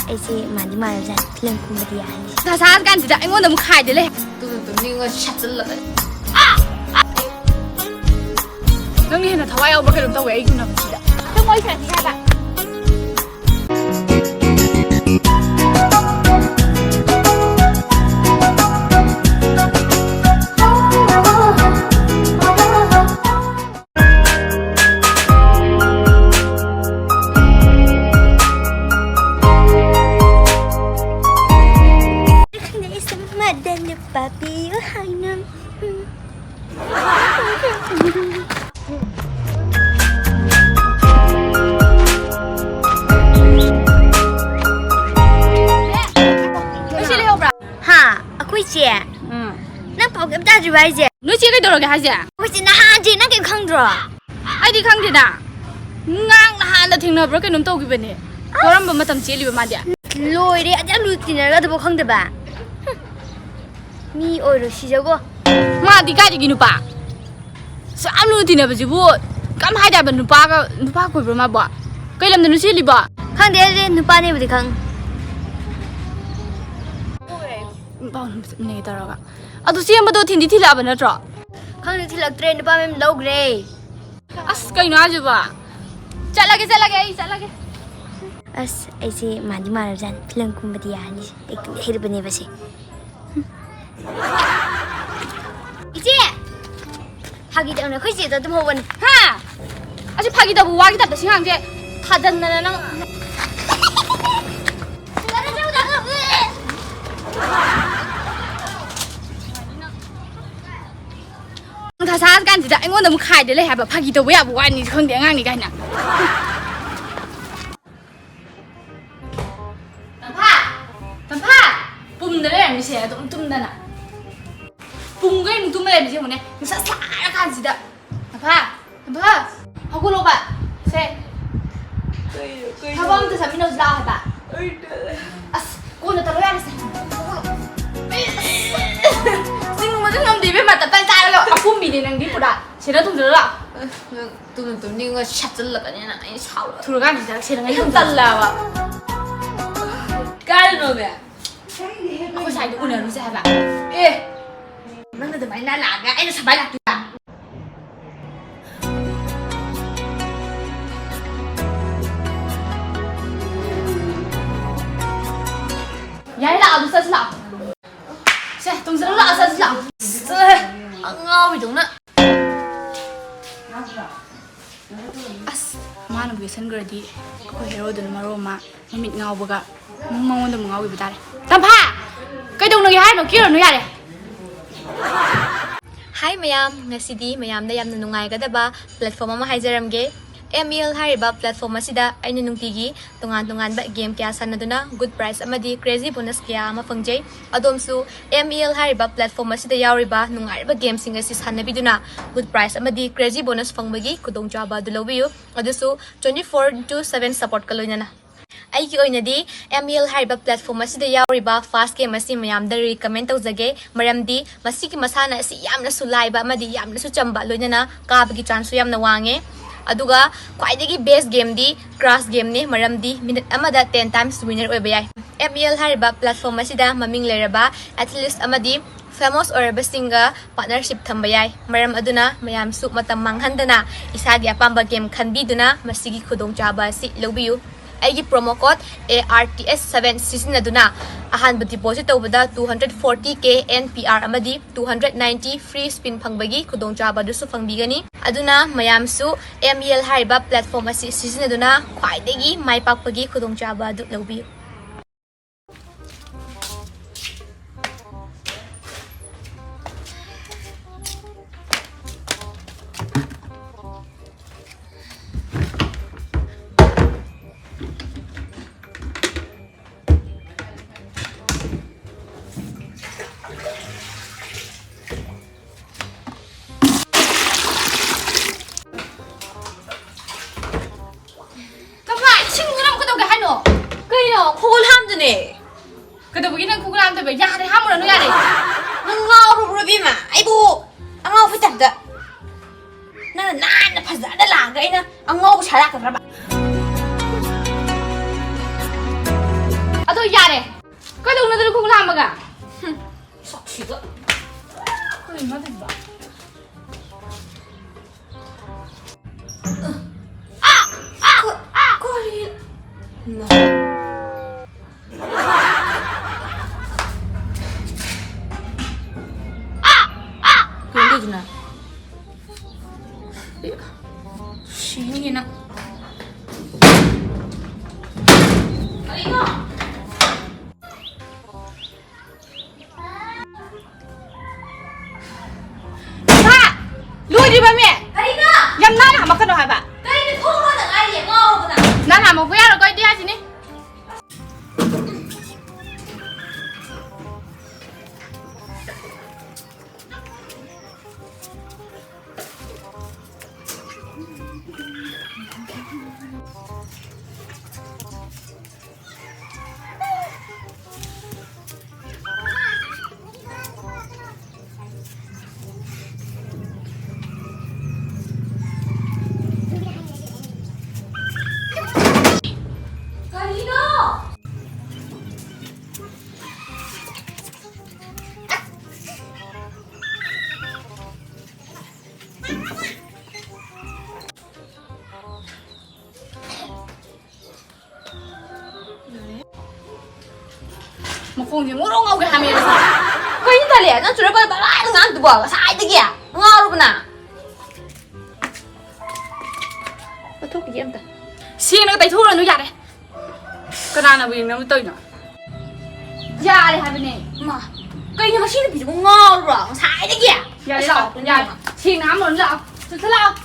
ꯑꯩꯁꯦ ꯃꯥꯟꯗꯤ ꯃꯥꯟꯅꯕꯖꯥꯠꯅꯤ ꯐꯤꯂꯝꯒꯨꯝꯕꯗꯤ ꯌꯥꯍꯜꯂꯤ ꯊꯥꯁꯥ ꯀꯥꯟꯁꯤꯗ ꯑꯩꯉꯣꯟꯗ ꯑꯃꯨꯛ ꯈꯥꯏꯗ ꯂꯩ ꯅꯤꯡꯒꯣꯜ ꯁꯥꯠꯆꯜꯂꯒ ꯅꯪꯅ ꯍꯦꯟꯅ ꯊꯋꯥꯏ ꯌꯥꯎꯕ ꯀꯩꯅꯣꯝ ꯇꯧꯋꯦ ꯑꯩꯒꯤ ꯎꯅꯕꯁꯤꯗ ꯅꯪ ꯋꯥꯔꯤ ꯁꯥꯟꯅꯁꯤ ꯍꯥꯏꯕ toubiyu hainam ha akui che nang pau kam ta jibai je noi che kai doroge ha je akui che na han je nang kem khang dro ai di khang de na ngang na han da thingna bro kainom tau gi bane koram ba matam che li ba ma dia loi re aja lu tinar ga do khang de ba mi oiro sijago ma di ga gi nu pa sa am lu tinar ba ji bu kam hai da ba nu pa koi bro ma ba kai lam da nu che li ba khang de re nu pa ne bu de khang ba ne da ra ga adu si am do thin di thila ba na tro khang de thilak train nu pa mem log re as kai na ju ba chalage ai as aise mandi marabjan filmgumбади яhali ek herbane base ije hagi da na khoi je da dum hoban ha asi phagi da bu wa gi da singang je thadan na nang thasa kan ji da aingon da mu khai de le ha ba phagi da bu ya bu wa ni khang de ngang ni kai na tampa pum da le mi se tum da na pum gai mu tum le mi se mo ne mi sa sa kan ji da tampa ha ko lo ba se ha bom ta sa mi no la ha ba as ko na ta lo ya ni se sing mo jang nam di be ma ta tai tai lo a pum bi ni nang di pu da se da tum da la tum ni ngo shat zal la ka ni na ai sao lo thu ga ni da se na ngai tan la ba kai no be aku sai du una ru sa ba nang da mai na la ga ai na sa bai la tu ba yai la du sa sa se tung sa la sa sa se ngao bi dong na as mana bu san gradi ko hero dun maro ma mit ngao ba ga mong da ngao bi ba tare tampa kai dong no gi hai no ki ro no ya de Hi Mayam, ngasidi Mayam da yamna nungai gadaba platform ama haijaramge ML hariba platform asida aina nungtigi tungan ba game kya sanaduna good price amadi crazy bonus kya ama fangjai adomsu ML hariba platform asida yauriba nungai ba game sing asi sanabiduna good price amadi crazy bonus fangbagi kudongchaba dulobiyu adusu 24/7 support kaloinana ai ki oinadi ML hariba platform asida yauriba fast game asi mayam da recommend tawjage maramdi masiki masana asi yamna sulaiba amadi yamna su chamba loinana kabagi chance yamna wange aduga kwaidagi best game di crash game ni maramdi minute amada 10 times winner oiba yai ML hariba platform asida maming leraba at least amadi famous oraba singa partnership thamba yai maram aduna mayam su matam manghandana isagi apamba game khanbiduna masigi khudong chaba si lobiyu aigi promo code ARTS7 sisinaduna ahanba deposit tawbada 240k NPR amadi 290 free spin phangbagi khudong chaba dusu phangbigani aduna mayam su ML hariba platform asi sisinaduna khwaidagi mai pakpagi khudong chaba du lobiyu khogol ham de ne kada bugi nang khogol ham de ba ya de ham no ya de nang ngao ru bi ma ai bu angao phi tab da na phaza da la ga ina angao bu chara ka ba 야래. 그래도 오늘도 공을 한 번가. 삭시가. 그래 맞아 봐. 꼬리. 그런데 주나. 시인이나. Karina! 봐! 루이지 봐 매. Karina! 얌 나나 한 바퀴 더 해봐. Karina 통화는 아니야. ngầu rồi nè. 나나 뭐 그야로 거기 뛰어야지니. Karina! 뭐 공지 모롱 오게 하면서. Karina ta lẹ nó chửi bà lại đừng ăn từ bỏ sai thế kìa. Ngầu rồi nè. Có thuốc gì em ta? 시인은 내 토를 누 야래. 그러나 왜 너무 떠이나. 야래 하더니. Mà Karina nó xin bị ngầu rồi, sai thế kìa. 야래 야. 시인 한번 라. 저 라.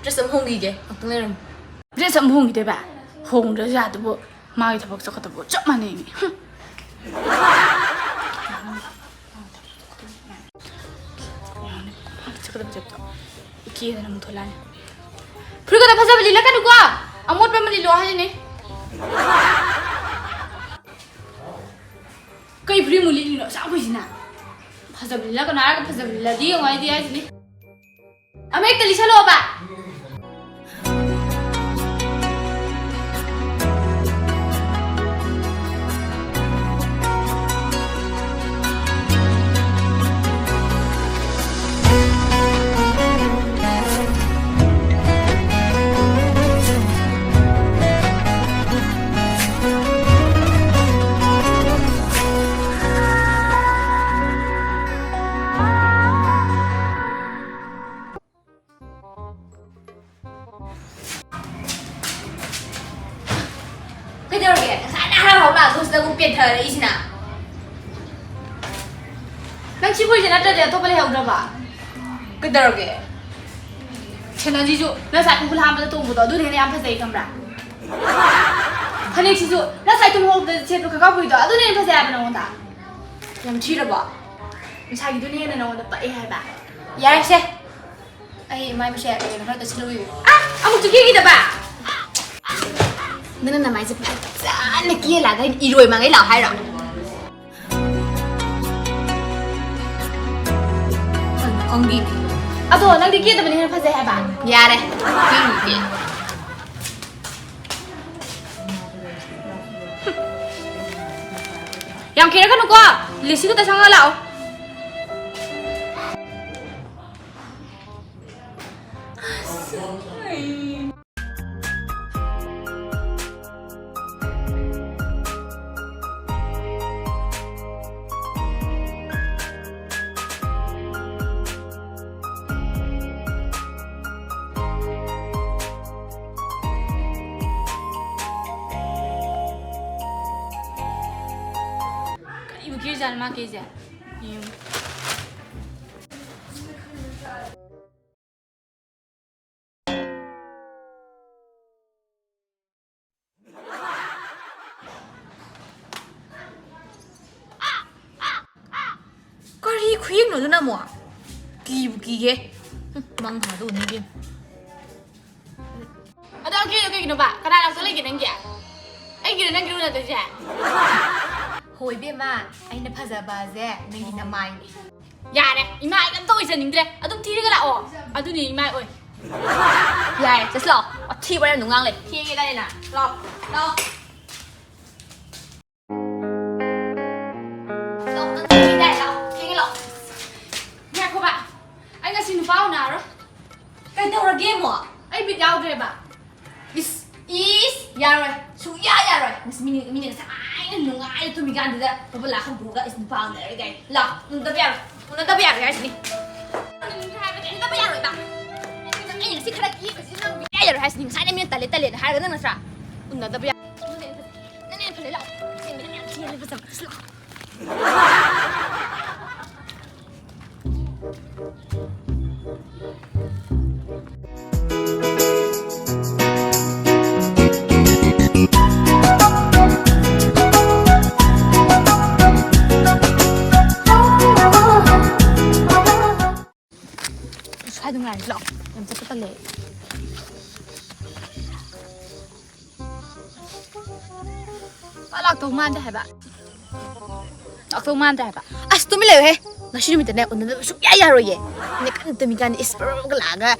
Rất sớm hôn gì kìa. Học tiếng lên. 그래서 몽이 돼 봐. 홍도 자도 뭐 마이 더 복서 것도 뭐 좀만 해. 저거도 잡다. 기회는 한번 더 라네. 불가다 파자블 일라까 누가? 아무것도 안 일로 하지네. कई free मुली लिनो सब कुछ ना फसबिल्ला का नारा का फसबिल्ला दी हमारी दिया इसने अब एक तली चलो बा Cái điều kìa, khá đã không là tôi sẽ cũng biệt thời đấy xin nào. 난 치고 이제 나한테 더 빨리 해오라 봐. Cái điều kìa. 채널 지주 나 사이트 굴 한번 또 못어 눈에 안 파세 이kam라. 하네 지주 나 사이트 먹을 제대로 가가 보이도 눈에 파세 안 나온다. Làm chi rồi bỏ. 자기 눈에는 나온다 빨리 해 봐. Dạ em xe. Ai mai mà xe cái nó tôi xin lui. 아, 아무 두 개기다 봐. Nên là mày sẽ phải tập ra này kia là cái y rồi mà cái nào hay rồi. Con đi. 아, 또 난 뒤에 때문에 파세 해 봐. Dạ đây. Cái gì kìa. 양 걔네가 누가 리시가 다 상하라오. 이거 길지 않으면 길지. Có đi khuyên nữa nào mà. Kỳ ghê. Măng hả đồ này kìa. 아, 나 여기 너 봐. 가라랑 설레기는 게. 애기는 난 기르는 되지. Hồi bia mà, anh đã phá bà dẹ, nên đi nằm mày. Yare, ima ay kanto isa ningdre. Adum tiri ka lao. Adu ni ima oy. Yare, just lo. Thi ba nung ngang le. Thi cái đây nè. Lo. Lo. Lo, nó thi đây lo. Thi cái lo. Nghe ko ba? Ay nga sinu pao na ro. Cái đâu ra game mo? Ay bit yaw dre ba. Is yare. Su ya rồi. Mas mini sa ai nung ngai tu mi gan da. Ba la kham bu ga is pa na cái. Lo, nung da biar. Nung da biar ga sini. Nung da biar rồi ba. Anh những cái kia phải xin năng bị ai rồi hay xin sai nên tali tali hai cái năng sao? Unda tapi nên phải lấy lại xin mình nhận chia lên bây giờ. Hai đứa này lọ em sẽ cắt lệ Ba lak to man da hai ba. Lak to man da hai ba. as tu mi lệ he nasi mi tene unda su ya rồi ye ne kan tu mi kan isper ga la ga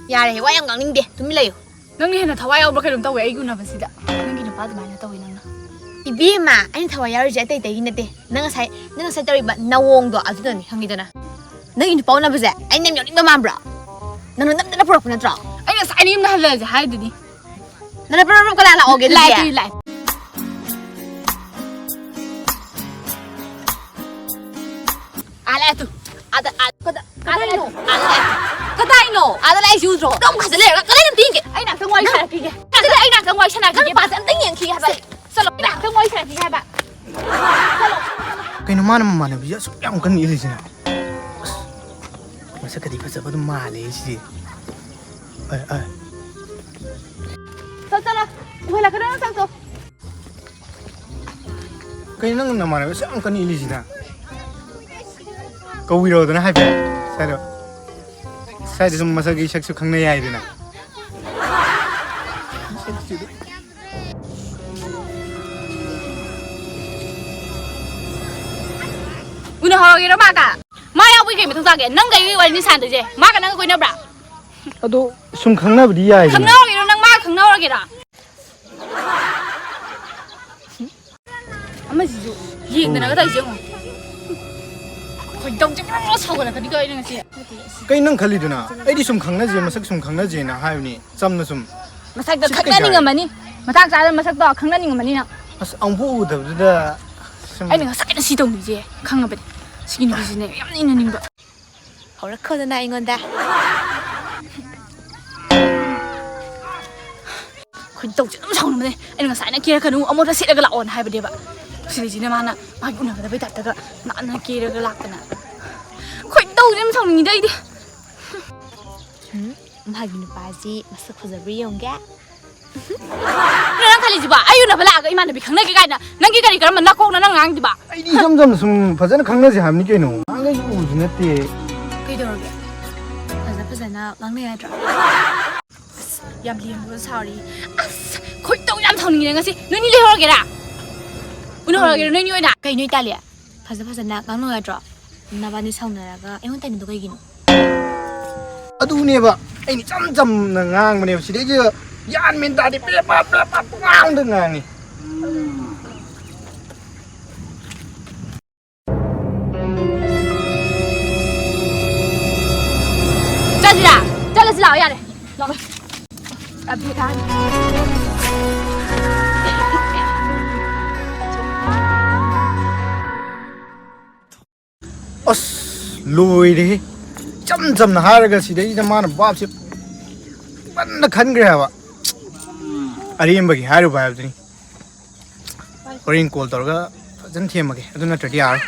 ya re wa yang ngang ning de tu mi lệ Nang ni hena thawai yaw ba kai dum tawe ai gu na ba sida. Nang gi na pa da mai na tawe nang na. ibi ma anh thawai ya je tai tai ni te nang sai tari ba nawong do adu ni hangi dana nang in pau na ba je anh nem yong ba ma bra nang nam na pro na tra Ai na sai ni na hala ja hai di. nang pro ka la oge Lai ti lai. ala tu ada no kadai no ada lai ju ro dom ka le ka le ting ke Ai na thang wai sa ki ge. Ka da ai na thang wai sa na ki ge ba ba. san ting yang ki ha ba Salo na thang wai sa ki hai ba. Kayaknya mana bisa yang kan ini sih. Masa ketika siapa tuh malah sih. Salo. Wala ka na sang to. Kayaknya nang mana bisa yang kan ini sih na. Kau wiro tuh nah apa? Saya tuh masa gisak sukang na ya itu na. Una ho ge ma ka. Ma yaw wi ge mi thang sa ge nang ge wi wal ni san de je. Ma ka nang ko na bra. Aduh, sungkang na beri ya itu. Khang na ge nang ma khang na ge da. Ama ji ju. Ying de na ga dai je ho. Khoi dong je na so ga na ka di ga ni si. Kayaknya nang kali tuh na. Ini sungkang na je, masak sungkang na je na hai ni. Sam na sum. Masak da khang na ni ngam ni. Matak sa da masak da khang na ni ngam ni na. As angpu udah udah. Ai na sai na si dong ni je. Khang na ba. Sigi ni bi ne yam ni na ning ba. hầu rất khơi na ingon da Khoi dong je so na ne. Ai na sai na ki ka nu amo da se da ga la on hai ba de ba. Si ji ne ma na. Ma ku na ga ba ta ta ga na ki da ga la ka na. Khoi dong je so ni dai di. magi nu pa ji masak khazari yong ga Nang kali ji ba ayu na bala ga iman bi khang na ge ga na. Nang gi ga ri ga ma na ko na nang ngang di ba. Ini jam sum fajar kang na je ham ni kayaknya. Angga itu udah nanti. Kaidoorge fazana ngang ne ya tra yam liam bu sorry as khoi tong yam thong ni nga si no ni le hor ge ra uno hor ge no ni oi da kai noi ta le fazana ngang no ya tra na ba ni saung na ga ai hon ta ni do kai gi no Aduh nih pak, ini jam nengang mana sih dia yan minta di pepat ngang dengan nih. Jalan sila ya deh. Lama. Abi kan. Os lùi đi. Chăm là hai cái gì đấy mà nó bóp xíu. Vẫn là khăn cái hả? Ari em bagi hai rồi bài gì? Korean call tao cái dân thêm mà cái, tôi nói chuyện đi à?